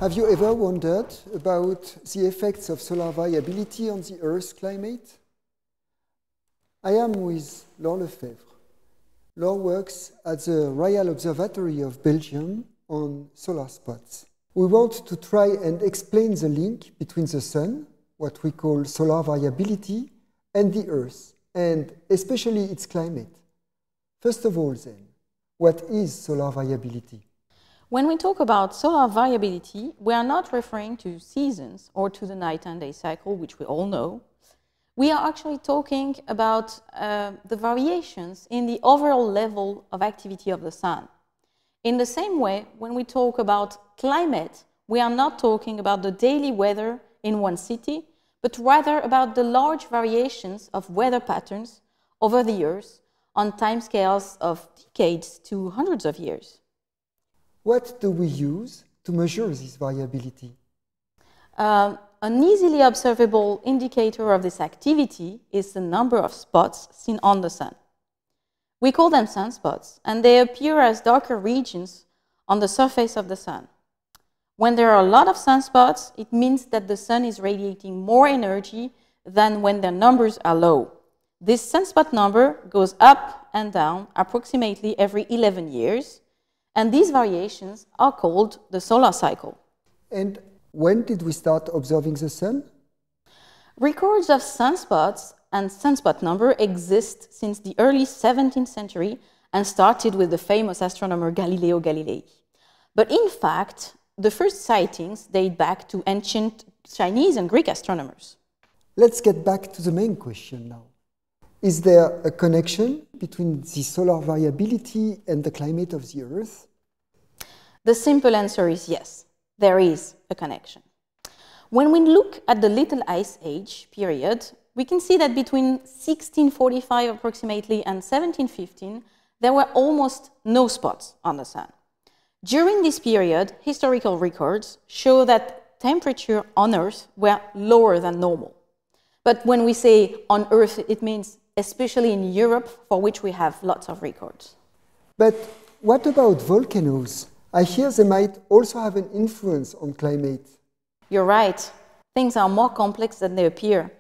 Have you ever wondered about the effects of solar variability on the Earth's climate? I am with Laure Lefebvre. Laure works at the Royal Observatory of Belgium on solar spots. We want to try and explain the link between the Sun, what we call solar variability, and the Earth, and especially its climate. First of all then, what is solar variability? When we talk about solar variability, we are not referring to seasons or to the night and day cycle, which we all know. We are actually talking about the variations in the overall level of activity of the Sun. In the same way, when we talk about climate, we are not talking about the daily weather in one city, but rather about the large variations of weather patterns over the years on timescales of decades to hundreds of years. What do we use to measure this variability? An easily observable indicator of this activity is the number of spots seen on the Sun. We call them sunspots, and they appear as darker regions on the surface of the Sun. When there are a lot of sunspots, it means that the Sun is radiating more energy than when their numbers are low. This sunspot number goes up and down approximately every 11 years, and these variations are called the solar cycle. And when did we start observing the Sun? Records of sunspots and sunspot number exist since the early 17th century and started with the famous astronomer Galileo Galilei. But in fact, the first sightings date back to ancient Chinese and Greek astronomers. Let's get back to the main question now. Is there a connection between the solar variability and the climate of the Earth? The simple answer is yes, there is a connection. When we look at the Little Ice Age period, we can see that between 1645 approximately and 1715, there were almost no spots on the Sun. During this period, historical records show that temperature on Earth were lower than normal. But when we say on Earth, it means especially in Europe, for which we have lots of records. But what about volcanoes? I hear they might also have an influence on climate. You're right. Things are more complex than they appear.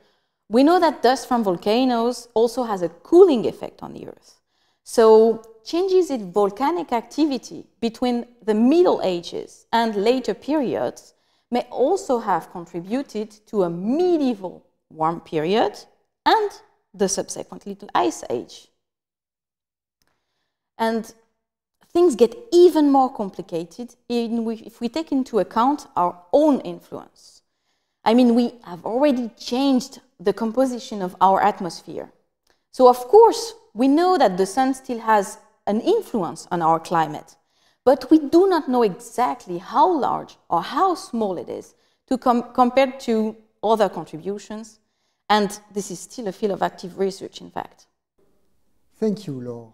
We know that dust from volcanoes also has a cooling effect on the Earth. So changes in volcanic activity between the Middle Ages and later periods may also have contributed to a medieval warm period and the subsequent Little Ice Age. And things get even more complicated if we take into account our own influence. I mean, we have already changed the composition of our atmosphere. So, of course, we know that the Sun still has an influence on our climate, but we do not know exactly how large or how small it is compared to other contributions. And this is still a field of active research, in fact. Thank you, Laure.